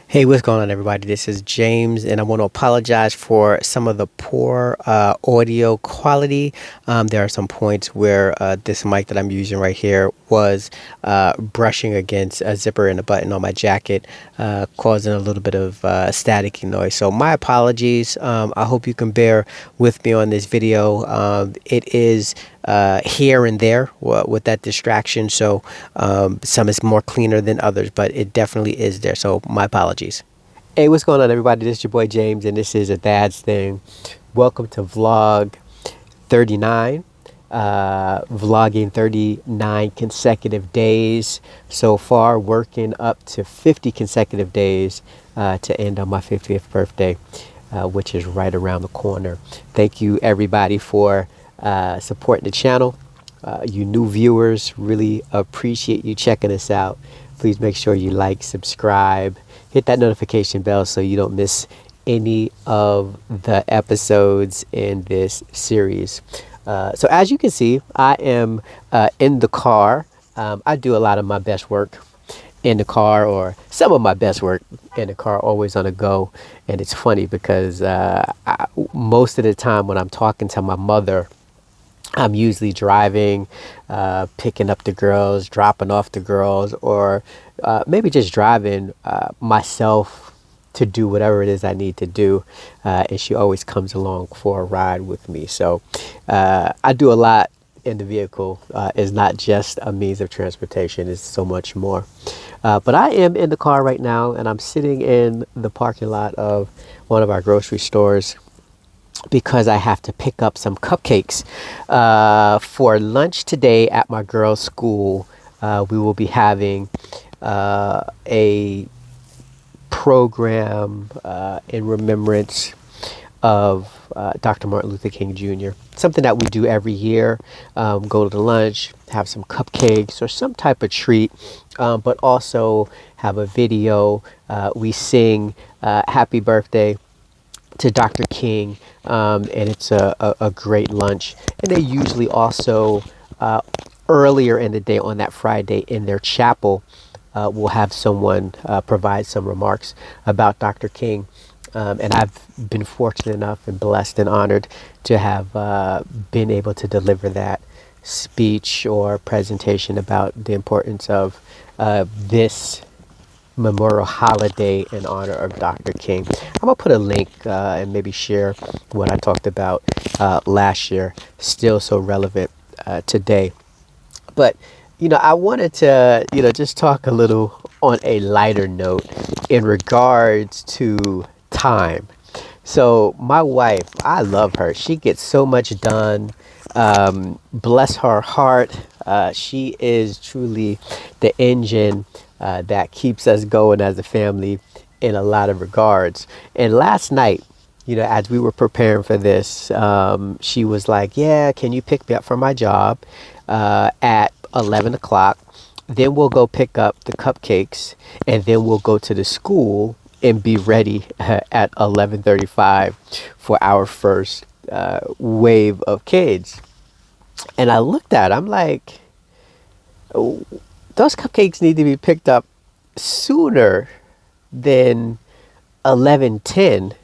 Hey, what's going on, everybody? This is James, and I want to apologize for some of the poor audio quality. There are some points where this mic that I'm using right here was brushing against a zipper and a button on my jacket, causing a little bit of staticky noise. So my apologies. I hope you can bear with me on this video. It is here and there with that distraction. So some is more cleaner than others, but it definitely is there. So my apologies. Hey, what's going on, everybody? This is your boy James, and this is a dad's thing. Welcome to vlog 39. Vlogging 39 consecutive days so far, working up to 50 consecutive days to end on my 50th birthday, which is right around the corner. Thank you, everybody, for supporting the channel. You new viewers, really appreciate you checking us out. Please make sure you like, subscribe, hit that notification bell so you don't miss any of the episodes in this series. So as you can see, I am in the car. I do a lot of my best work in the car, or some of my best work in the car, always on the go. And it's funny because most of the time when I'm talking to my mother, I'm usually driving, picking up the girls, dropping off the girls, or maybe just driving myself to do whatever it is I need to do. And she always comes along for a ride with me. So I do a lot in the vehicle. It's not just a means of transportation, it's so much more. But I am in the car right now, and I'm sitting in the parking lot of one of our grocery stores, because I have to pick up some cupcakes for lunch today at my girls' school. We will be having a program in remembrance of Dr. Martin Luther King Jr. Something that we do every year. Go to lunch, have some cupcakes or some type of treat, but also have a video. We sing happy birthday to Dr. King, and it's a great lunch. And they usually also, earlier in the day on that Friday in their chapel, will have someone provide some remarks about Dr. King. And I've been fortunate enough and blessed and honored to have been able to deliver that speech or presentation about the importance of this memorial holiday in honor of Dr. King. I'm gonna put a link and maybe share what I talked about last year, still so relevant today. But I wanted to just talk a little on a lighter note in regards to time. So my wife, I love her. She gets so much done. Bless her heart. She is truly the engine that keeps us going as a family in a lot of regards. And last night, as we were preparing for this, she was like, yeah, can you pick me up from my job at 11 o'clock? Then we'll go pick up the cupcakes, and then we'll go to the school and be ready at 11:35 for our first wave of kids. And I looked at it, I'm like, oh, those cupcakes need to be picked up sooner than 11:10.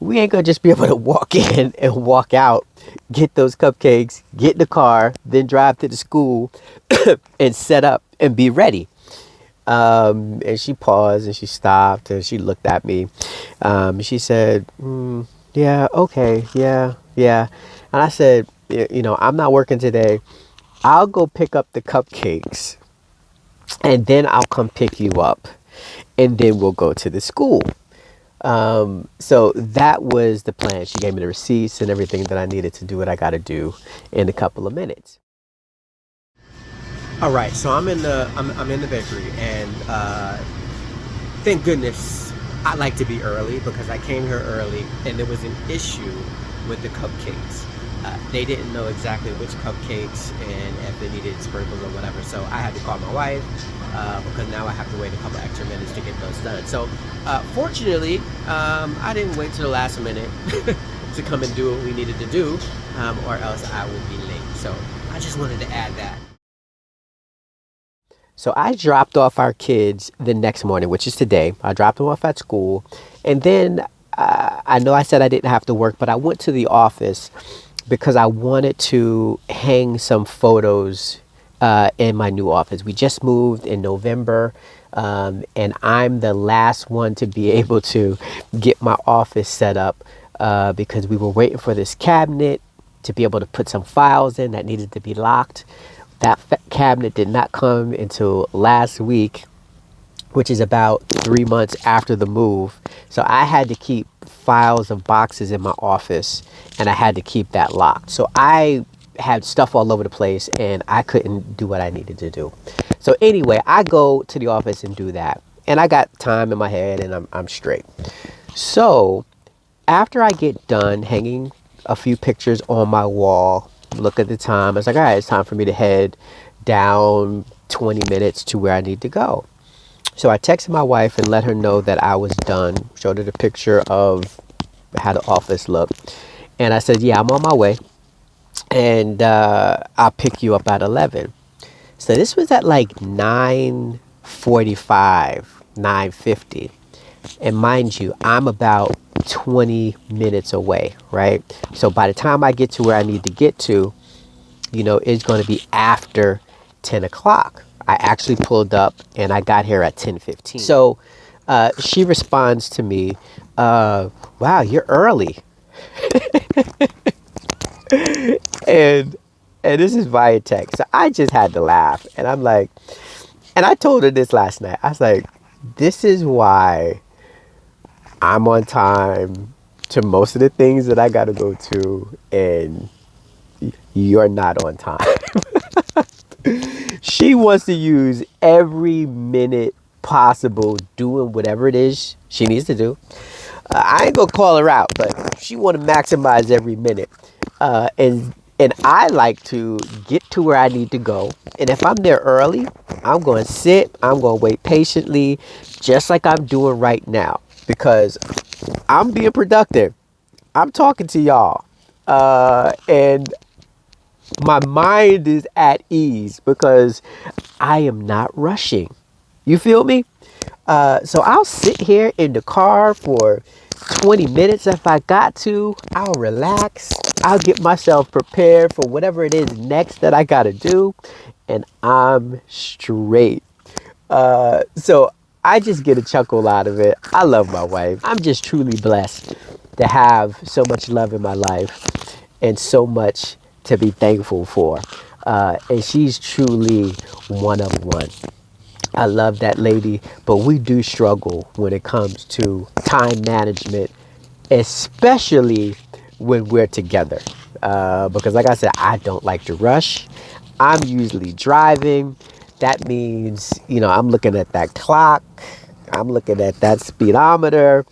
We ain't gonna just be able to walk in and walk out, get those cupcakes, get in the car, then drive to the school and set up and be ready. And she paused and she stopped and she looked at me. She said, yeah, okay, yeah. And I said, I'm not working today. I'll go pick up the cupcakes and then I'll come pick you up, and then we'll go to the school. So that was the plan. She gave me the receipts and everything that I needed to do what I got to do in a couple of minutes. All right, so I'm in the bakery, and thank goodness I like to be early, because I came here early and there was an issue with the cupcakes. They didn't know exactly which cupcakes and if they needed sprinkles or whatever, so I had to call my wife because now I have to wait a couple extra minutes to get those done. So fortunately, I didn't wait till the last minute to come and do what we needed to do, or else I would be late. So I just wanted to add that. So I dropped off our kids the next morning, which is today. I dropped them off at school. And then I know I said I didn't have to work, but I went to the office because I wanted to hang some photos in my new office. We just moved in November, and I'm the last one to be able to get my office set up because we were waiting for this cabinet to be able to put some files in that needed to be locked. That cabinet did not come until last week, which is about 3 months after the move. So I had to keep files of boxes in my office, and I had to keep that locked. So I had stuff all over the place, and I couldn't do what I needed to do. So anyway, I go to the office and do that, and I got time in my head, and I'm straight. So after I get done hanging a few pictures on my wall, look at the time. I was like, all right, it's time for me to head down 20 minutes to where I need to go. So I texted my wife and let her know that I was done. Showed her the picture of how the office looked. And I said, yeah, I'm on my way. And I'll pick you up at 11. So this was at like 9:45, 9:50. And mind you, I'm about 20 minutes away, right? So by the time I get to where I need to get to, it's going to be after 10 o'clock. I actually pulled up and I got here at 10:15. So she responds to me, wow, you're early. and and this is via text. So I just had to laugh. And I'm like, and I told her this last night. I was like, this is why I'm on time to most of the things that I got to go to, and you're not on time. She wants to use every minute possible doing whatever it is she needs to do. I ain't gonna call her out, but she want to maximize every minute. And I like to get to where I need to go. And if I'm there early, I'm going to sit. I'm going to wait patiently, just like I'm doing right now, because I'm being productive. I'm talking to y'all. And my mind is at ease because I am not rushing. You feel me? So I'll sit here in the car for 20 minutes if I got to. I'll relax. I'll get myself prepared for whatever it is next that I got to do. And I'm straight. So I just get a chuckle out of it. I love my wife. I'm just truly blessed to have so much love in my life and so much to be thankful for. And she's truly one of one. I love that lady, but we do struggle when it comes to time management, especially when we're together. Because like I said, I don't like to rush. I'm usually driving. That means, I'm looking at that clock. I'm looking at that speedometer.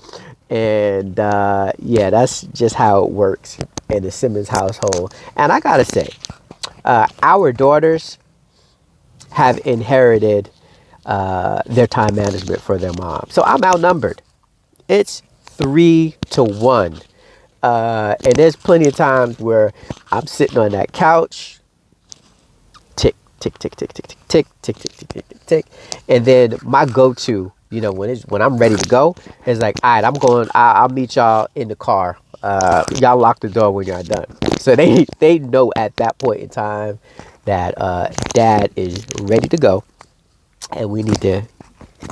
And yeah, that's just how it works in the Simmons household. And I gotta say, our daughters have inherited their time management for their mom. So I'm outnumbered. It's 3-1. And there's plenty of times where I'm sitting on that couch, tick, tick, tick, tick, tick, tick, tick, tick, tick, tick, tick, tick, tick. And then my go-to, when I'm ready to go, is like, all right, I'll meet y'all in the car. Y'all lock the door when y'all done. So they know at that point in time that dad is ready to go. And we need to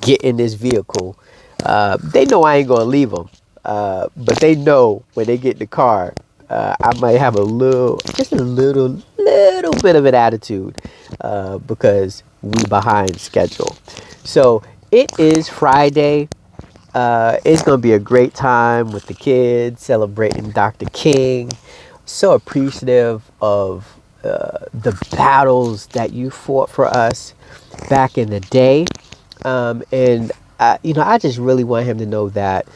get in this vehicle. They know I ain't gonna leave them, but they know when they get in the car, I might have a little bit of an attitude because we behind schedule. So it is Friday. It's gonna be a great time with the kids celebrating Dr. King. So appreciative of the battles that you fought for us back in the day. And I just really want him to know that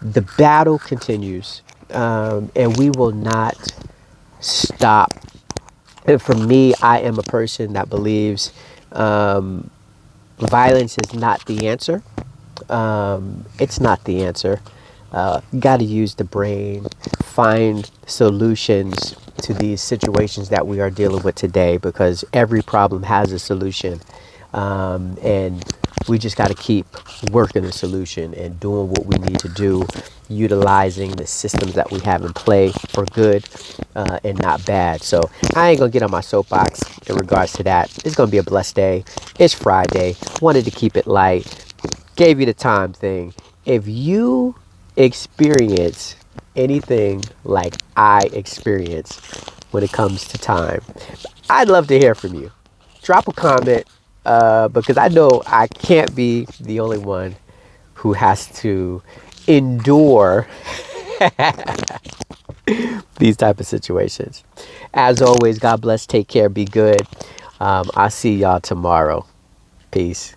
the battle continues, and we will not stop. And for me, I am a person that believes violence is not the answer. It's not the answer. You got to use the brain, find solutions to these situations that we are dealing with today, because every problem has a solution. And we just got to keep working the solution and doing what we need to do, utilizing the systems that we have in play for good and not bad. So I ain't gonna get on my soapbox in regards to that. It's gonna be a blessed day. It's Friday. Wanted to keep it light. Gave you the time thing. If you experience anything like I experience when it comes to time, I'd love to hear from you. Drop a comment because I know I can't be the only one who has to endure these type of situations. As always, God bless, take care, be good. I'll see y'all tomorrow. Peace.